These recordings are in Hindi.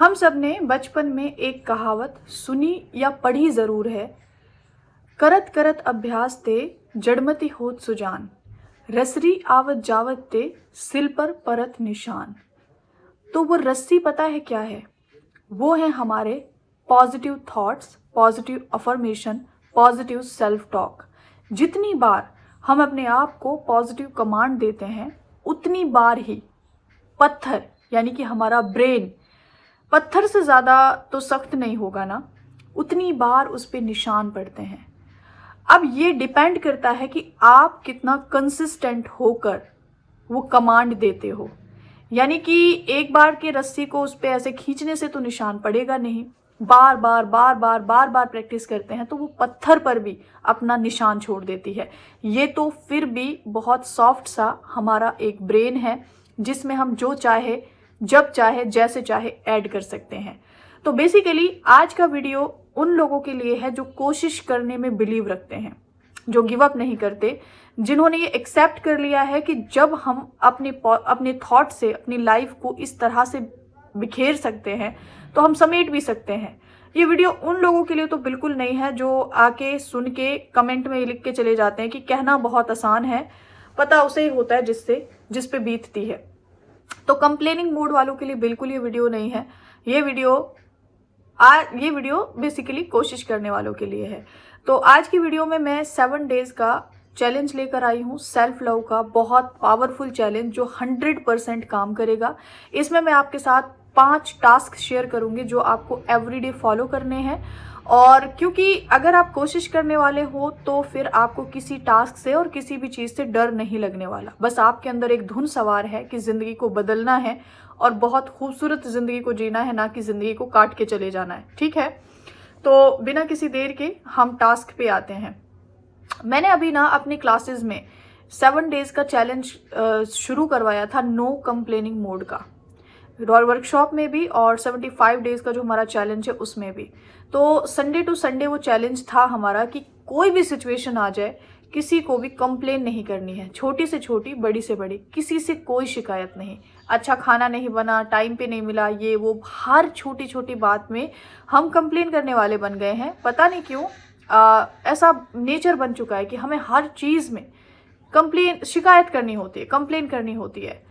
हम सब ने बचपन में एक कहावत सुनी या पढ़ी जरूर है। करत करत अभ्यास ते जड़मति होत सुजान, रसरी आवत जावत ते सिल पर परत निशान। तो वो रस्सी पता है क्या है? वो है हमारे positive thoughts, positive affirmation, positive self talk. जितनी बार हम अपने आप को पॉजिटिव कमांड देते हैं उतनी बार ही पत्थर यानी कि हमारा ब्रेन, पत्थर से ज़्यादा तो सख्त नहीं होगा ना, उतनी बार उस पर निशान पड़ते हैं। अब ये डिपेंड करता है कि आप कितना कंसिस्टेंट होकर वो कमांड देते हो। यानी कि एक बार के रस्सी को उस पर ऐसे खींचने से तो निशान पड़ेगा नहीं, बार बार बार बार बार बार प्रैक्टिस करते हैं तो वो पत्थर पर भी अपना निशान छोड़ देती है। ये तो फिर भी बहुत सॉफ्ट सा हमारा एक ब्रेन है जिसमें हम जो चाहे, जब चाहे, जैसे चाहे ऐड कर सकते हैं। तो बेसिकली आज का वीडियो उन लोगों के लिए है जो कोशिश करने में बिलीव रखते हैं, जो गिव अप नहीं करते, जिन्होंने ये एक्सेप्ट कर लिया है कि जब हम अपने थॉट से अपनी लाइफ को इस तरह से बिखेर सकते हैं तो हम समेट भी सकते हैं। ये वीडियो उन लोगों के लिए तो बिल्कुल नहीं है जो आके सुन के कमेंट में लिख के चले जाते हैं कि कहना बहुत आसान है, पता उसे ही होता है जिस पे बीतती है। तो कंप्लेनिंग मूड वालों के लिए बिल्कुल ये वीडियो नहीं है। ये वीडियो बेसिकली कोशिश करने वालों के लिए है। तो आज की वीडियो में मैं 7 डेज का चैलेंज लेकर आई हूँ, सेल्फ लव का बहुत पावरफुल चैलेंज जो 100% काम करेगा। इसमें मैं आपके साथ 5 टास्क शेयर करूँगी जो आपको एवरीडे फॉलो करने हैं। और क्योंकि अगर आप कोशिश करने वाले हो तो फिर आपको किसी टास्क से और किसी भी चीज़ से डर नहीं लगने वाला। बस आपके अंदर एक धुन सवार है कि ज़िंदगी को बदलना है और बहुत खूबसूरत ज़िंदगी को जीना है, ना कि ज़िंदगी को काट के चले जाना है। ठीक है, तो बिना किसी देर के हम टास्क पे आते हैं। मैंने अभी ना अपनी क्लासेस में 7 डेज का चैलेंज शुरू करवाया था नो कंप्लेनिंग मोड का, वर्कशॉप में भी और 75 डेज का जो हमारा चैलेंज है उसमें भी। तो संडे टू संडे वो चैलेंज था हमारा कि कोई भी सिचुएशन आ जाए किसी को भी कंप्लेन नहीं करनी है, छोटी से छोटी, बड़ी से बड़ी, किसी से कोई शिकायत नहीं। अच्छा खाना नहीं बना, टाइम पे नहीं मिला, ये वो, हर छोटी छोटी बात में हम कंप्लेन करने वाले बन गए हैं। पता नहीं क्यों ऐसा नेचर बन चुका है कि हमें हर चीज़ में शिकायत करनी होती है, कंप्लेन करनी होती है।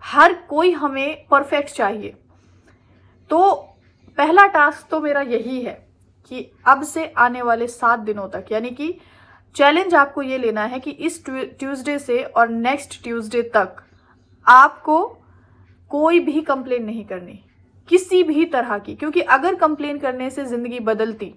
हर कोई हमें परफेक्ट चाहिए। तो पहला टास्क तो मेरा यही है कि अब से आने वाले 7 दिनों तक, यानी कि चैलेंज आपको ये लेना है कि इस ट्यूसडे से और नेक्स्ट ट्यूसडे तक आपको कोई भी कंप्लेन नहीं करनी, किसी भी तरह की। क्योंकि अगर कंप्लेन करने से ज़िंदगी बदलती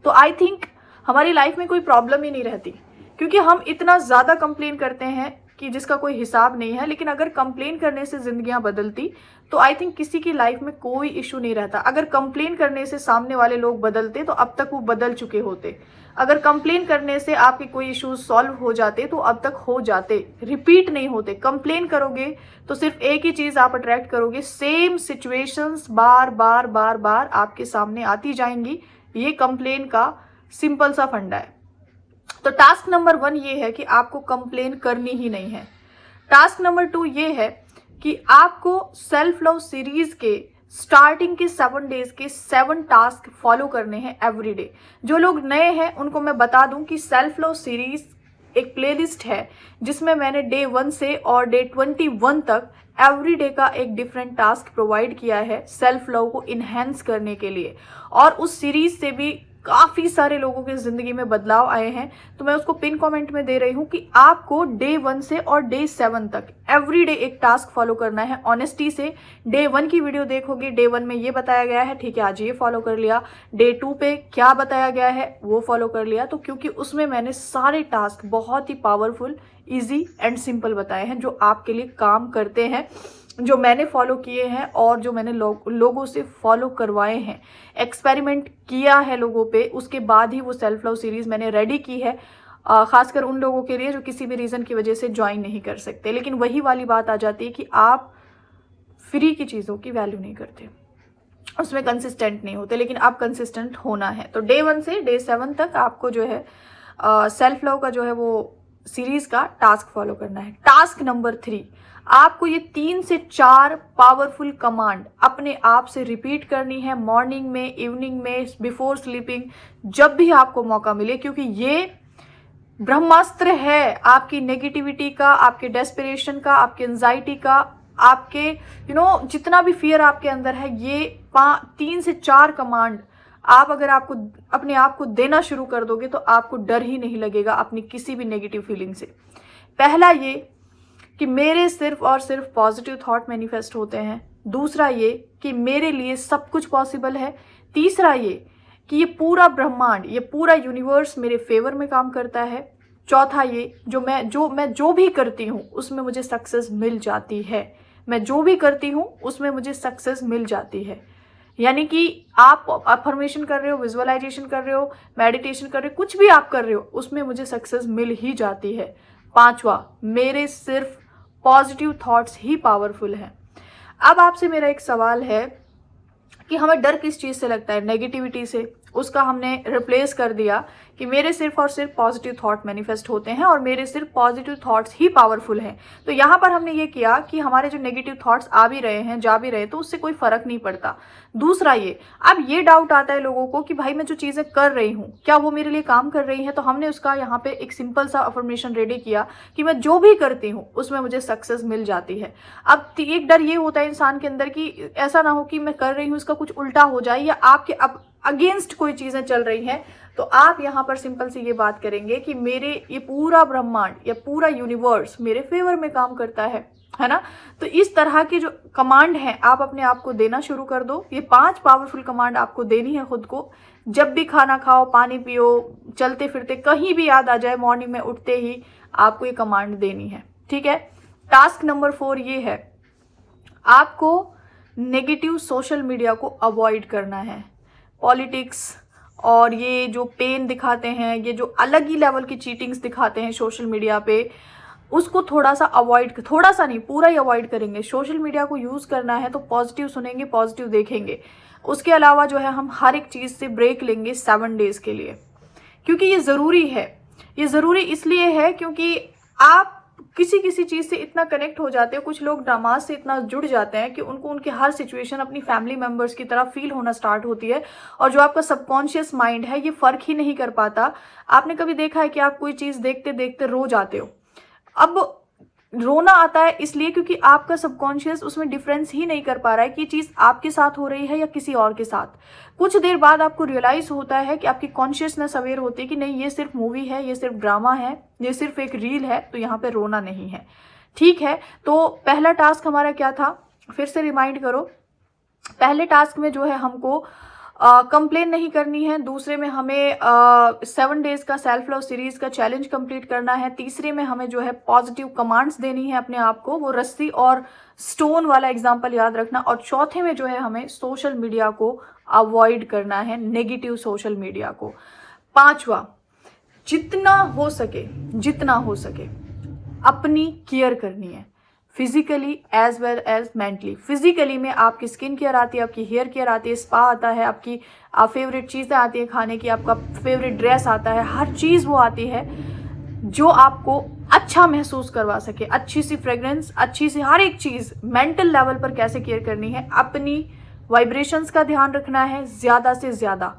तो आई थिंक हमारी लाइफ में कोई प्रॉब्लम ही नहीं रहती, क्योंकि हम इतना ज़्यादा कंप्लेन करते हैं कि जिसका कोई हिसाब नहीं है। लेकिन अगर कंप्लेन करने से ज़िंदगियां बदलती तो आई थिंक किसी की लाइफ में कोई इशू नहीं रहता। अगर कंप्लेन करने से सामने वाले लोग बदलते तो अब तक वो बदल चुके होते। अगर कंप्लेन करने से आपके कोई इश्यूज सॉल्व हो जाते तो अब तक हो जाते, रिपीट नहीं होते। कंप्लेन करोगे तो सिर्फ एक ही चीज़ आप अट्रैक्ट करोगे, सेम सिचुएशंस बार बार बार बार आपके सामने आती जाएंगी। ये कंप्लेन का सिंपल सा फंडा है। तो टास्क नंबर 1 ये है कि आपको कंप्लेन करनी ही नहीं है। टास्क नंबर 2 ये है कि आपको सेल्फ लव सीरीज के स्टार्टिंग के 7 डेज के 7 टास्क फॉलो करने हैं एवरीडे। जो लोग नए हैं उनको मैं बता दूं कि सेल्फ लव सीरीज एक प्लेलिस्ट है जिसमें मैंने डे 1 से और डे 21 तक एवरीडे का एक डिफरेंट टास्क प्रोवाइड किया है सेल्फ लव को इन्हेंस करने के लिए। और उस सीरीज से भी काफ़ी सारे लोगों की ज़िंदगी में बदलाव आए हैं। तो मैं उसको पिन कमेंट में दे रही हूँ कि आपको डे 1 से और डे 7 तक एवरीडे एक टास्क फॉलो करना है ऑनेस्टी से। डे 1 की वीडियो देखोगे, डे 1 में ये बताया गया है, ठीक है, आज ये फॉलो कर लिया। डे 2 पे क्या बताया गया है वो फॉलो कर लिया। तो क्योंकि उसमें मैंने सारे टास्क बहुत ही पावरफुल, ईजी एंड सिंपल बताए हैं जो आपके लिए काम करते हैं, जो मैंने फॉलो किए हैं और जो मैंने लोगों से फॉलो करवाए हैं, एक्सपेरिमेंट किया है लोगों पे, उसके बाद ही वो सेल्फ लव सीरीज़ मैंने रेडी की है। खासकर उन लोगों के लिए जो किसी भी रीज़न की वजह से ज्वाइन नहीं कर सकते। लेकिन वही वाली बात आ जाती है कि आप फ्री की चीज़ों की वैल्यू नहीं करते, उसमें कंसिस्टेंट नहीं होते, लेकिन आप कंसिस्टेंट होना है। तो डे 1 से डे 7 तक आपको जो है सेल्फ लव का जो है वो सीरीज का टास्क फॉलो करना है। टास्क नंबर 3, आपको ये 3 से 4 पावरफुल कमांड अपने आप से रिपीट करनी है मॉर्निंग में, इवनिंग में, बिफोर स्लीपिंग, जब भी आपको मौका मिले, क्योंकि ये ब्रह्मास्त्र है आपकी नेगेटिविटी का, आपके डेस्परेशन का, आपके एंजाइटी का, आपके जितना भी फियर आपके अंदर है। ये 3 से 4 कमांड आप अगर आपको अपने आप को देना शुरू कर दोगे तो आपको डर ही नहीं लगेगा अपनी किसी भी नेगेटिव फीलिंग से। पहला ये कि मेरे सिर्फ और सिर्फ पॉजिटिव थॉट मैनिफेस्ट होते हैं। दूसरा ये कि मेरे लिए सब कुछ पॉसिबल है। तीसरा ये कि ये पूरा ब्रह्मांड, ये पूरा यूनिवर्स मेरे फेवर में काम करता है। चौथा ये मैं जो भी करती हूँ उसमें मुझे सक्सेस मिल जाती है। मैं जो भी करती हूँ उसमें मुझे सक्सेस मिल जाती है। यानी कि आप अफर्मेशन कर रहे हो, विजुअलाइजेशन कर रहे हो, मेडिटेशन कर रहे हो, कुछ भी आप कर रहे हो उसमें मुझे सक्सेस मिल ही जाती है। पांचवा, मेरे सिर्फ पॉजिटिव थॉट्स ही पावरफुल हैं। अब आपसे मेरा एक सवाल है कि हमें डर किस चीज़ से लगता है? नेगेटिविटी से। उसका हमने रिप्लेस कर दिया कि मेरे सिर्फ और सिर्फ पॉजिटिव थॉट मैनिफेस्ट होते हैं और मेरे सिर्फ पॉजिटिव थॉट्स ही पावरफुल हैं। तो यहाँ पर हमने ये किया कि हमारे जो नेगेटिव थॉट्स आ भी रहे हैं, जा भी रहे हैं, तो उससे कोई फर्क नहीं पड़ता। दूसरा ये, अब ये डाउट आता है लोगों को कि भाई मैं जो चीज़ें कर रही हूँ क्या वो मेरे लिए काम कर रही है? तो हमने उसका यहाँ पे एक सिंपल सा अफर्मेशन रेडी किया कि मैं जो भी करती हूँ उसमें मुझे सक्सेस मिल जाती है। अब एक डर ये होता है इंसान के अंदर कि ऐसा ना हो कि मैं कर रही हूँ इसका कुछ उल्टा हो जाए या आपके अब अगेंस्ट कोई चीजें चल रही हैं। तो आप यहाँ पर सिंपल सी ये बात करेंगे कि मेरे ये पूरा ब्रह्मांड या पूरा यूनिवर्स मेरे फेवर में काम करता है ना। तो इस तरह की जो कमांड है आप अपने आप को देना शुरू कर दो। ये 5 पावरफुल कमांड आपको देनी है खुद को। जब भी खाना खाओ, पानी पियो, चलते फिरते, कहीं भी याद आ जाए, मॉर्निंग में उठते ही आपको ये कमांड देनी है। ठीक है। टास्क नंबर 4 ये है, आपको नेगेटिव सोशल मीडिया को अवॉइड करना है। पॉलिटिक्स और ये जो पेन दिखाते हैं, ये जो अलग ही लेवल की चीटिंग्स दिखाते हैं सोशल मीडिया पे, उसको थोड़ा सा अवॉइड, थोड़ा सा नहीं पूरा ही अवॉइड करेंगे। सोशल मीडिया को यूज़ करना है तो पॉजिटिव सुनेंगे, पॉजिटिव देखेंगे। उसके अलावा जो है हम हर एक चीज़ से ब्रेक लेंगे 7 डेज़ के लिए, क्योंकि ये ज़रूरी है। ये ज़रूरी इसलिए है क्योंकि आप किसी चीज़ से इतना कनेक्ट हो जाते हो, कुछ लोग ड्रामा से इतना जुड़ जाते हैं कि उनको उनके हर सिचुएशन अपनी फैमिली मेंबर्स की तरह फील होना स्टार्ट होती है और जो आपका सबकॉन्शियस माइंड है ये फ़र्क ही नहीं कर पाता। आपने कभी देखा है कि आप कोई चीज़ देखते देखते रो जाते हो? अब रोना आता है इसलिए क्योंकि आपका सबकॉन्शियस उसमें डिफरेंस ही नहीं कर पा रहा है कि ये चीज़ आपके साथ हो रही है या किसी और के साथ। कुछ देर बाद आपको रियलाइज होता है कि आपकी कॉन्शियसनेस अवेयर होती है कि नहीं, ये सिर्फ मूवी है, ये सिर्फ ड्रामा है, ये सिर्फ एक रील है, तो यहाँ पे रोना नहीं है। ठीक है। तो पहला टास्क हमारा क्या था, फिर से रिमाइंड करो। पहले टास्क में जो है हमको कंप्लेन नहीं करनी है। दूसरे में हमें 7 डेज का सेल्फ लव सीरीज का चैलेंज कंप्लीट करना है। तीसरे में हमें जो है पॉजिटिव कमांड्स देनी है अपने आप को, वो रस्सी और स्टोन वाला एग्जांपल याद रखना। और चौथे में जो है हमें सोशल मीडिया को अवॉइड करना है, नेगेटिव सोशल मीडिया को। पांचवा, जितना हो सके अपनी केयर करनी है, physically as well as mentally. Physically में आपकी स्किन केयर आती है, आपकी हेयर केयर आती है, स्पा आता है, आपकी फेवरेट चीज़ें आती है खाने की, आपका फेवरेट ड्रेस आता है, हर चीज़ वो आती है जो आपको अच्छा महसूस करवा सके। अच्छी सी फ्रेग्रेंस, अच्छी सी हर एक चीज़। मेंटल लेवल पर कैसे केयर करनी है, अपनी वाइब्रेशंस का ध्यान रखना है ज़्यादा से ज़्यादा।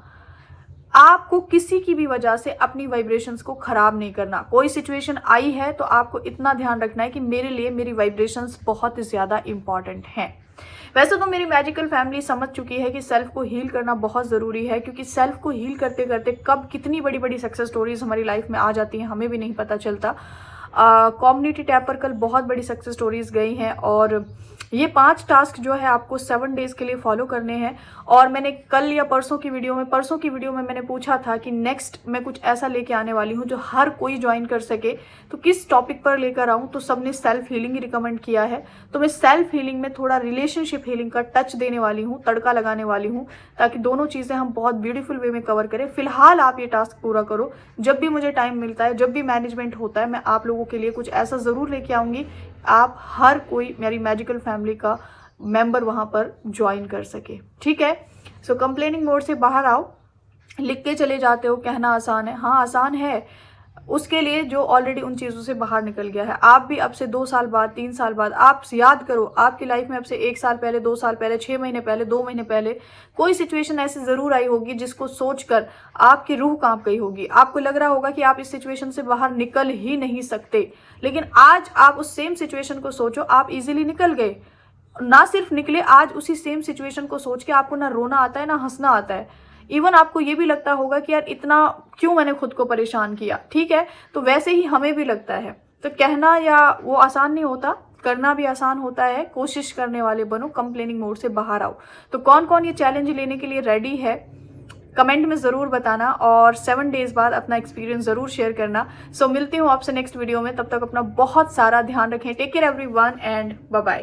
आपको किसी की भी वजह से अपनी वाइब्रेशंस को खराब नहीं करना। कोई सिचुएशन आई है तो आपको इतना ध्यान रखना है कि मेरे लिए मेरी वाइब्रेशंस बहुत ज़्यादा इंपॉर्टेंट हैं। वैसे तो मेरी मैजिकल फैमिली समझ चुकी है कि सेल्फ को हील करना बहुत ज़रूरी है, क्योंकि सेल्फ को हील करते करते कब कितनी बड़ी बड़ी सक्सेस स्टोरीज हमारी लाइफ में आ जाती हैं हमें भी नहीं पता चलता। कम्युनिटी टैब पर कल बहुत बड़ी सक्सेस स्टोरीज गई हैं और ये 5 टास्क जो है आपको 7 डेज़ के लिए फॉलो करने हैं। और मैंने कल या परसों की वीडियो में मैंने पूछा था कि नेक्स्ट मैं कुछ ऐसा लेके आने वाली हूँ जो हर कोई ज्वाइन कर सके, तो किस टॉपिक पर लेकर आऊँ, तो सबने सेल्फ हीलिंग ही रिकमेंड किया है। तो मैं सेल्फ हीलिंग में थोड़ा रिलेशनशिप हीलिंग का टच देने वाली हूँ, तड़का लगाने वाली हूँ, ताकि दोनों चीज़ें हम बहुत ब्यूटीफुल वे में कवर करें। फिलहाल आप ये टास्क पूरा करो। जब भी मुझे टाइम मिलता है, जब भी मैनेजमेंट होता है, मैं आप लोगों के लिए कुछ ऐसा ज़रूर लेके आऊँगी, आप हर कोई मेरी मैजिकल फैमिली का मेंबर वहाँ पर ज्वाइन कर सके। ठीक है। सो कंप्लेनिंग मोड से बाहर आओ। लिख के चले जाते हो, कहना आसान है, हाँ आसान है। उसके लिए जो ऑलरेडी उन चीज़ों से बाहर निकल गया है। आप भी अब से 2 साल बाद, 3 साल बाद आप याद करो, आपकी लाइफ में अब से 1 साल पहले, 2 साल पहले, 6 महीने पहले, 2 महीने पहले कोई सिचुएशन ऐसी ज़रूर आई होगी जिसको सोचकर आपकी रूह कांप गई होगी। आपको लग रहा होगा कि आप इस सिचुएशन से बाहर निकल ही नहीं सकते, लेकिन आज आप उस सेम सिचुएशन को सोचो, आप इजीली निकल गए। ना सिर्फ निकले, आज उसी सेम सिचुएशन को सोच के आपको ना रोना आता है ना हंसना आता है। इवन आपको ये भी लगता होगा कि यार इतना क्यों मैंने खुद को परेशान किया। ठीक है, तो वैसे ही हमें भी लगता है। तो कहना या वो आसान नहीं होता, करना भी आसान होता है। कोशिश करने वाले बनो, कंप्लेनिंग मोड से बाहर आओ। तो कौन कौन ये चैलेंज लेने के लिए रेडी है कमेंट में ज़रूर बताना, और 7 डेज बाद अपना एक्सपीरियंस ज़रूर शेयर करना। सो मिलती हूँ आपसे नेक्स्ट वीडियो में, तब तक अपना बहुत सारा ध्यान रखें। Take care everyone and bye bye.